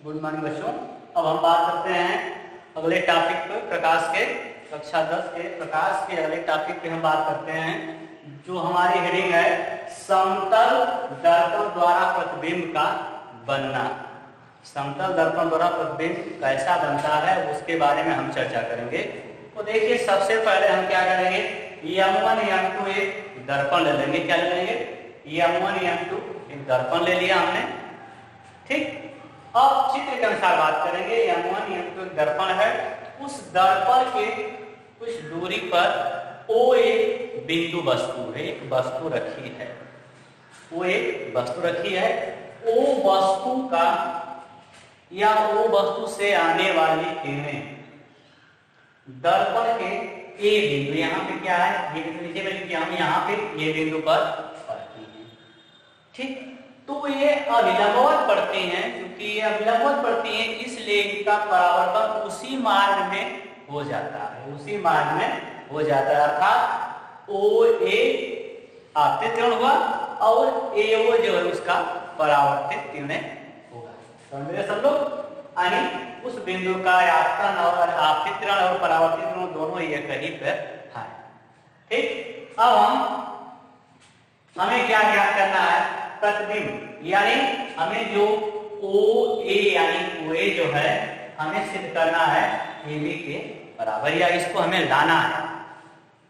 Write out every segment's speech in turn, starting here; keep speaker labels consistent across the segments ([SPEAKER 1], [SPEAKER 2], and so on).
[SPEAKER 1] Good morning बच्चों। अब हम बात करते हैं अगले टॉपिक पर, प्रकाश के कक्षा 10 के प्रकाश के अगले टॉपिक पे हम बात करते हैं, जो हमारी हेडिंग है समतल दर्पण द्वारा प्रतिबिंब का बनना। समतल दर्पण द्वारा प्रतिबिंब कैसा बनता है उसके बारे में हम चर्चा करेंगे। तो देखिए, सबसे पहले हम क्या करेंगे, M1 M2 एक दर्पण ले लेंगे। क्या ले लेंगे? M1 M2 एक दर्पण ले लिया हमने, ठीक। अब चित्र के अनुसार बात करेंगे। M1 M2 एक दर्पण है, उस दर्पण के कुछ दूरी पर O एक बिंदु वस्तु है, एक वस्तु रखी है। O एक वस्तु रखी है। O वस्तु का या O वस्तु से आने वाली किरणें दर्पण के A बिंदु, यहाँ पे क्या है, ये बिंदु नीचे में लिख दिया हम, यहाँ पे ये बिंदु पर पड़ती है, ठीक। तो ये अभिलंबवत पड़ती हैं। क्योंकि ये अभिलंबवत पड़ती हैं, इसलिए इनका परावर्तन उसी मार्ग में हो जाता है, उसी मार्ग में हो जाता है। अर्थात OA आपतित किरण हुआ और AO जो है उसका परावर्तित किरणें होगा। समझ गए सब लोग? यानी उस बिंदु का आपतन और आपतित किरण और परावर्तित किरण दोनों एक ही पर है, ठीक। अब हमें क्या ज्ञात करना है? प्रतिबिंब, यानी हमें जो OA यानी OA जो है हमें सिद्ध करना है AB के बराबर, या इसको हमें लाना है,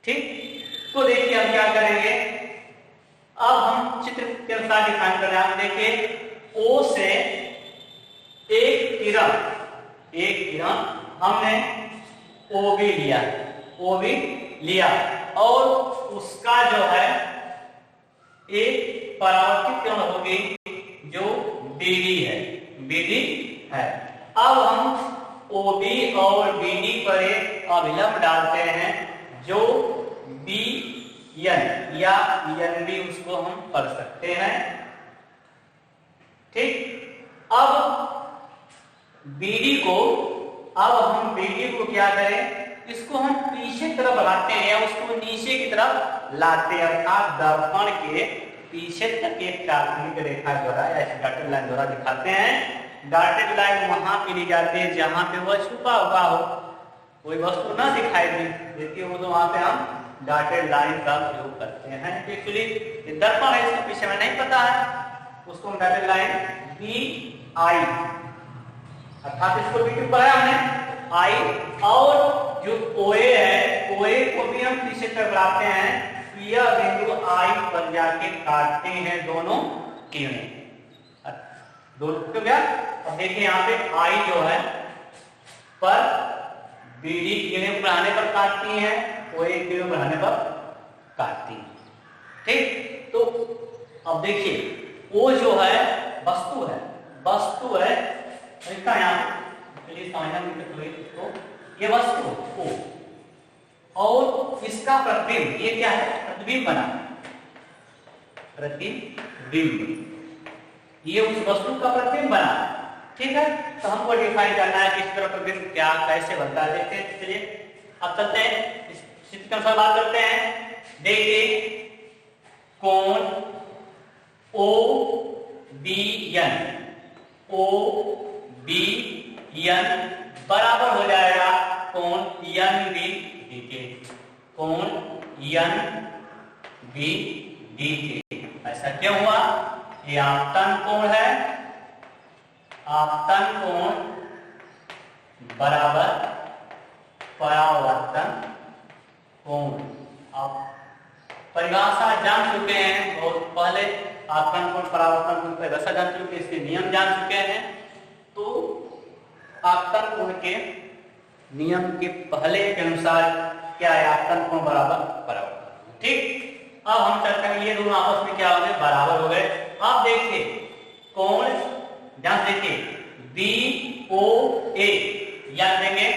[SPEAKER 1] ठीक। तो देखिए हम क्या करेंगे, अब हम चित्र के अनुसार डिफाइन कर रहे हैं। देखिए, O से एक किरण हमने OB लिया और उसका जो है एक परावर्तित किरण होगी जो BD है। अब हम OB और BD पर एक अभिलंब डालते हैं जो BN या NB उसको हम पढ़ सकते हैं, ठीक। अब हम BD को क्या करें, इसको हम पीछे की तरफ बढ़ाते हैं या उसको नीचे की तरफ लाते हैं। अर्थात दर्पण के पीछे तक एक काल्पनिक रेखा द्वारा या डॉटेड लाइन द्वारा दिखाते हैं। डॉटेड लाइन वहां पे ली जाती है जहां पे वह छुपा हुआ हो, कोई वस्तु ना दिखाई देती हो, तो वहां पे हम डॉटेड लाइन का उपयोग करते हैं। एक्चुअली दर्पण है, इसके पीछे में नहीं पता है, उसको हम डॉटेड लाइन BI, अर्थात इसको B पर है हमने I, और जो OA है, OA को भी हम पीछे तक बढ़ाते हैं। यह बिंदु I पर जाके काटते हैं दोनों किरणें, दोनों हो गया। अब देखिए यहाँ पे I जो है पर BD किरणें बढ़ाने पर काटती हैं, OA किरणें बढ़ाने पर काटती हैं, ठीक। तो अब देखिए O जो है वस्तु है इसका यहाँ ये वस्तु O और इसका प्रतिबिंब, ये क्या है, प्रतिबिंब बना, ये उस वस्तु का प्रतिबिंब बना, ठीक है। तो हमको डिफाइन करना है कि इस तरह प्रतिबिंब क्या कैसे बनता है। देखते हैं, चलिए अब चलते हैं इस चित्र के अनुसार बात करते हैं। देखिए, कोण OBN बराबर हो जाएगा कोण NBD के, कोण NBD के। ऐसा क्यों हुआ? ये आपतन कोण है, आपतन कोण बराबर परावर्तन कोण। आप परिभाषा जान चुके हैं बहुत पहले, आपतन कोण परावर्तन कोण परिभाषा जान चुके हैं, इसके नियम जान चुके हैं। तो आपतन कोण के नियम के पहले के अनुसार क्या है, आपतन कोण बराबर परावर्तन, ठीक। अब हम चलते हैं, ये दोनों आपस में क्या हो गए, बराबर हो गए। अब देखिए कोण, ध्यान देखिए BOA या देंगे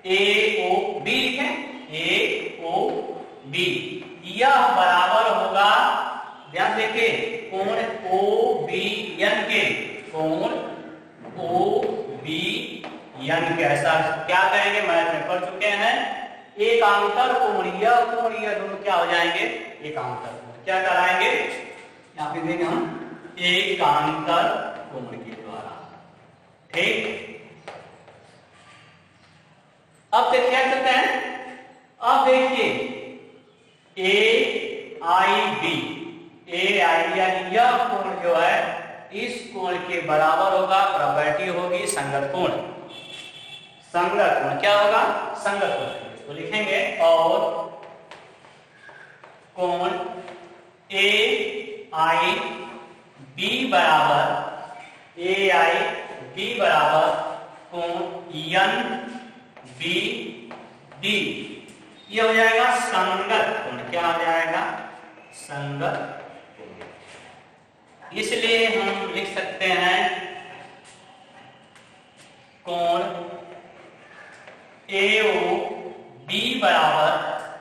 [SPEAKER 1] AOB लिखें, AOB, यह बराबर होगा, ध्यान देखिए, कोण OBN के, कोण OBN के। ऐसा क्या करेंगे, मैथ में पढ़ चुके हैं, एकांतर कोण, यह दोनों क्या हो जाएंगे, एकांतर कोण। क्या कराएंगे, यहाँ पे देंगे हम एकांतर कोण के द्वारा, ठीक। बराबर होगा, प्रोबेबिलिटी होगी संगत कोण। संगत कोण क्या होगा? संगत कोण। तो लिखेंगे और कोण ए आई बी बराबर कोण एन बी डी, ये हो जाएगा संगत कोण। क्या हो जाएगा? संगत कोण। इसलिए हम लिख सकते हैं कोण AO B बराबर,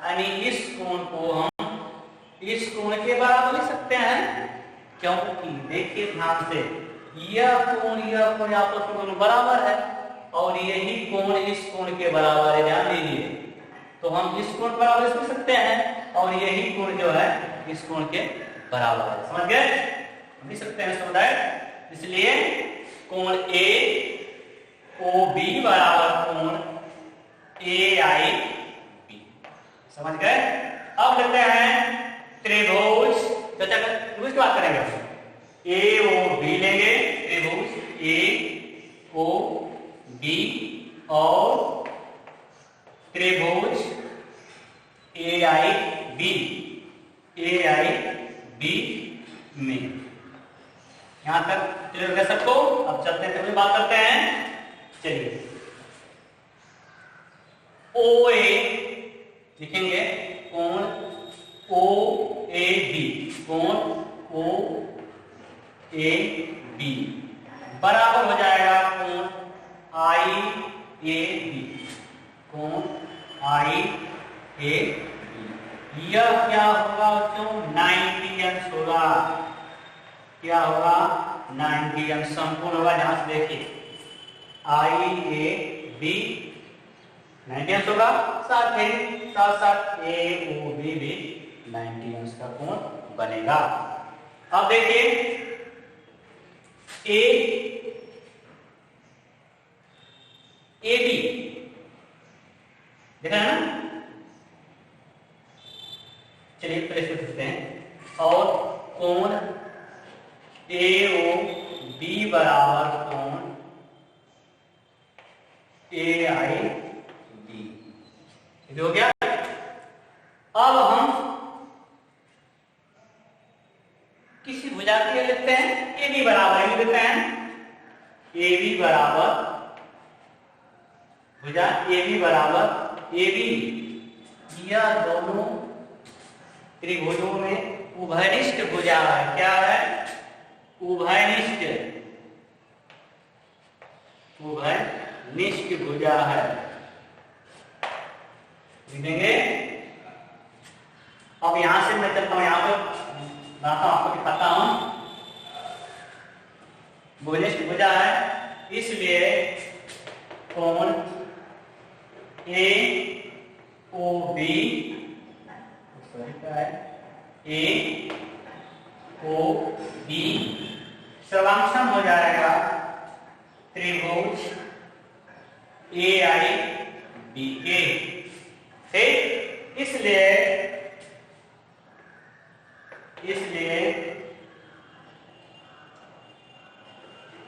[SPEAKER 1] यानी इस कोण को हम इस कोण के बराबर लिख सकते हैं, क्योंकि देखिए ध्यान से, यह कोण आपस में दोनों बराबर है और यही कोण इस कोण के बराबर है। ध्यान दीजिए, तो हम इस कोण बराबर लिख सकते हैं और यही कोण जो है इस कोण के बराबर है। समझ गए? लिख सकते हैं सो इसलिए कोण ए ओ बी बराबर कोण ए आई बी। समझ गए? अब लेते हैं त्रिभुज। त्रिभुज की बात करेंगे, ए ओ बी लेंगे, त्रिभुज ए ओ बी और त्रिभुज ए आई बी में। यहां तक क्लियर है सबको? अब चलते हैं त्रिभुज बात करते हैं। चलिए ओ ए लिखेंगे, कोण ओ ए बी, कोण ओ ए बी बराबर हो जाएगा कोण आई ए बी, कोण आई ए बी। यह क्या होगा बच्चों? 90 अंश होगा। क्या होगा? 90 अंश संपूर्ण होगा। ध्यान से देखिए, आई ए बी 90 अंश होगा, साथ साथ ए ओ बी भी 90 अंश का कोण बनेगा। अब देखिए ए बी देखा है ना? चलिए पहले इसको देखते हैं। और कोण ए ओ बी बराबर कोण ए आई बी हो गया। अब हम किसी भुजा के लिए लिखते हैं, ए बी बराबर ही लिखते हैं, ए बी बराबर भुजा ए बी बराबर ए बी। यह दोनों त्रिभुजों में उभयनिष्ठ भुजा है। क्या है? उभयनिष्ठ भुजा है। लिखेंगे। अब यहां से मैं चलता हूं, यहां पर बनाता हूं, आपको दिखाता हूं। उभयनिष्ठ भुजा है, इसलिए कोण ए ओ बी ए ओ बी सर्वांशम हो जाएगा त्रिभुज ए आई बी के। ठीक, इसलिए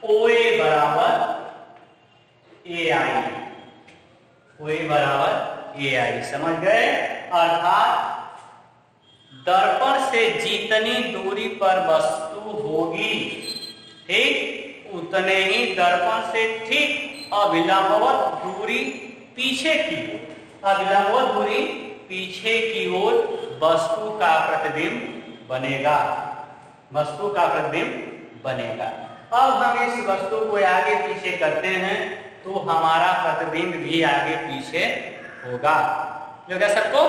[SPEAKER 1] ओ ए बराबर ए आई, ओ ए बराबर ए आई। समझ गए? अर्थात दर्पण से जितनी दूरी पर वस्तु होगी, ठीक, उतने ही दर्पण से ठीक अभिलंबवत दूरी पीछे की ओर, अभिलंबवत दूरी पीछे की ओर वस्तु का प्रतिबिंब बनेगा, वस्तु का प्रतिबिंब बनेगा। अब हम इस वस्तु को आगे पीछे करते हैं तो हमारा प्रतिबिंब भी आगे पीछे होगा। जो क्या सबको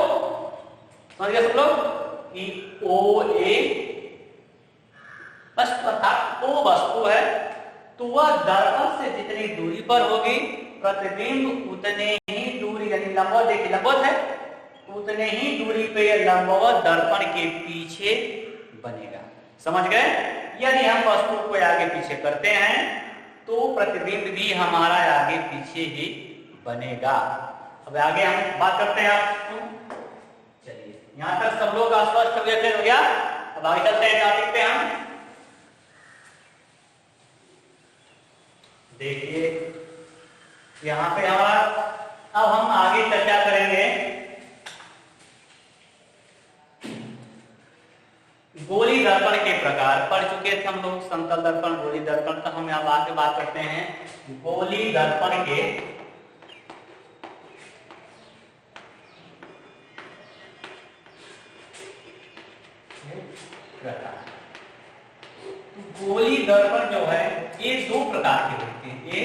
[SPEAKER 1] समझ गया सब लोग? ओ ए वस्तु, अर्थात ओ वस्तु है तो वह दर्पण से जितनी दूरी पर होगी, प्रतिबिंब उतने ही दूरी, यानी लंबवत, देखिए लंबवत है, उतने ही दूरी पे यह लंबवत दर्पण के पीछे बनेगा। समझ गए? यदि हम वस्तु को आगे पीछे करते हैं तो प्रतिबिंब भी हमारा आगे पीछे ही बनेगा। अब आगे हम बात करते हैं। आप चलिए, यहां तक सब लोग स्पष्ट हो गया? अब आगे चलते हैं टॉपिक पे हम। देखिए यहाँ पे हमारा, अब हम आगे चर्चा करेंगे गोली दर्पण के प्रकार। पढ़ चुके थे हम लोग समतल दर्पण, गोली दर्पण, तो हम यहाँ आगे बात करते हैं गोली दर्पण के प्रकार। गोली दर्पण जो है ये दो प्रकार के होते हैं, ये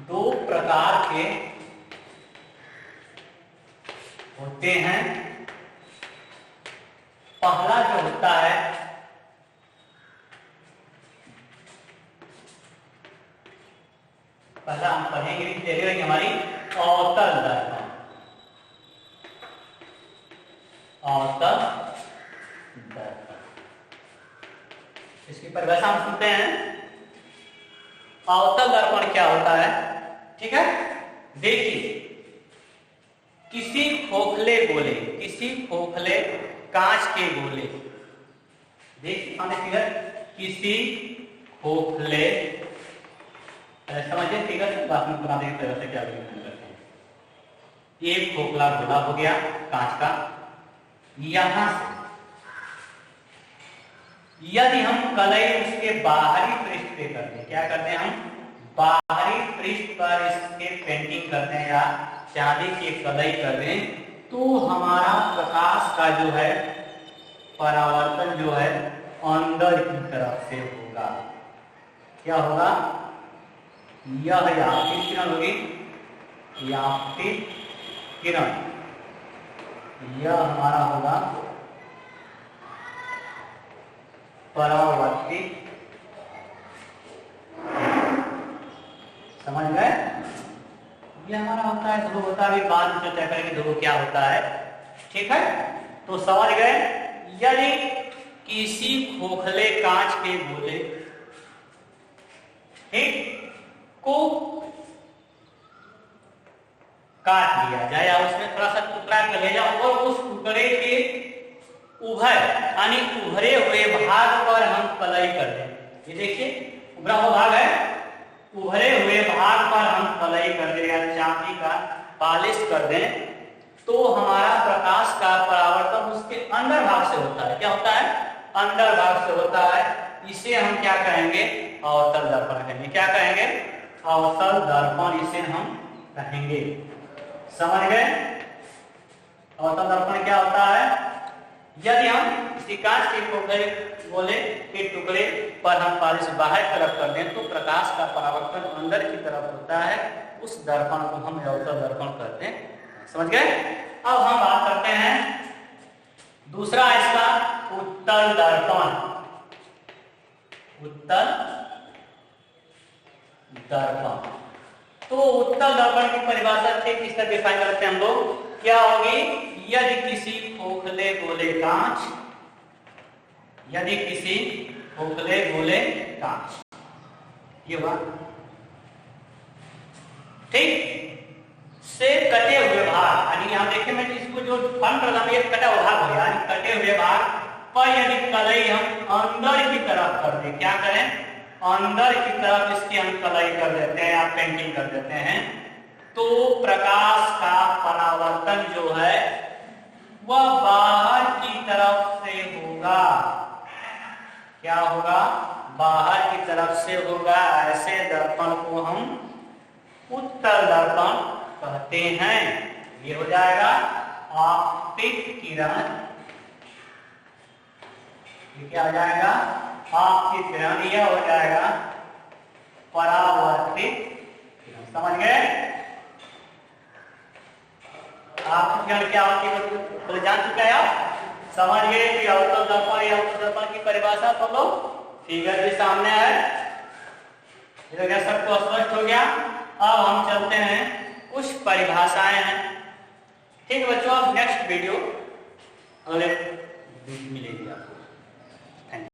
[SPEAKER 1] दो प्रकार के होते हैं। पहला जो होता है पहला हम पढ़ेंगे, पहले हमारी अवतल दर्पण। अवतल दर्पण, इसकी परिभाषा हम सुनते हैं। अवतल दर्पण क्या होता है, ठीक है। देखिए किसी खोखले गोले, किसी खोखले कांच के गोले, देखिए किसी खोखले, समझे फिगर बात में बना देंगे तरह से क्या करते हैं। एक खोखला गोला हो गया कांच का, यहां से यदि हम कलई उसके बाहरी पृष्ठ पे करते हैं, क्या करते हैं हम बाहरी पृष्ठ पर इसके पेंटिंग करते हैं या चांदी की कलई कर दें, तो हमारा प्रकाश का जो है परावर्तन जो है अंदर की तरफ से होगा। क्या होगा, यह आपतित किरण होगी, आपतित किरण, यह हमारा होगा परावर्तित। समझ गए, ये हमारा होता है ध्रुव, होता है बाद में चर्चा करेंगे ध्रुव क्या होता है, ठीक है। तो समझ गए, यदि किसी खोखले कांच के गोले ठीक को काट लिया जाए या उसमें थोड़ा सा टुकड़ा कर लिया जाए और उस टुकड़े के उभर यानी उभरे हुए भाग पर हम कलई कर दें। ये देखिए उभरा हुआ भाग है, उभरे हुए भाग पर हम कलई कर दें या चांदी का पॉलिश कर दें, तो हमारा प्रकाश का परावर्तन उसके अंदर भाग से होता है। क्या होता है, अंदर भाग से होता है। इसे हम क्या कहेंगे, अवतल दर्पण कहेंगे। क्या कहेंगे, अवतल दर्पण इसे हम कहेंगे। समझ गए, अवतल दर्पण क्या होता है, यदि हम किसी कांच के खोखले गोले के टुकड़े पर हम पॉलिश बाहर तरफ कर दें तो प्रकाश का परावर्तन अंदर की तरफ होता है, उस दर्पण को हम अवतल दर्पण कहते हैं। समझ गए। अब हम बात करते हैं दूसरा इसका उत्तल दर्पण। उत्तल दर्पण, तो उत्तल दर्पण की परिभाषा ठीक इस तरह डिफाइन करते हैं हम लोग, क्या होगी, यदि किसी खोखले गोले कांच, यदि किसी खोखले गोले कांच, ये बात ठीक से कटे हुए भाग, यानी यहां देखिए मैं इसको जो फन कर रहा हूं ये कटा हुआ भाग हो गया, कटे हुए भाग पर यदि कलई हम अंदर की तरफ कर दें, क्या करें, अंदर की तरफ इसकी हम कलई कर देते हैं या पेंटिंग कर देते हैं, तो प्रकाश का परावर्तन जो है वह बाहर की तरफ से होगा। क्या होगा, बाहर की तरफ से होगा। ऐसे दर्पण को हम उत्तल दर्पण कहते हैं। ये हो जाएगा आपतित किरण, ये क्या हो जाएगा, आपतित किरण, यह हो जाएगा परावर्तित किरण। समझ गए, आपतित किरण क्या होती है जान चुके हैं आप, समझ गए कि अवतल दर्पण या उत्तल दर्पण की परिभाषा तो लो, फिगर भी सामने है, सबको स्पष्ट हो गया। अब हम चलते हैं, कुछ परिभाषाएं हैं, ठीक है बच्चों। अब नेक्स्ट वीडियो अगले मिलेगी।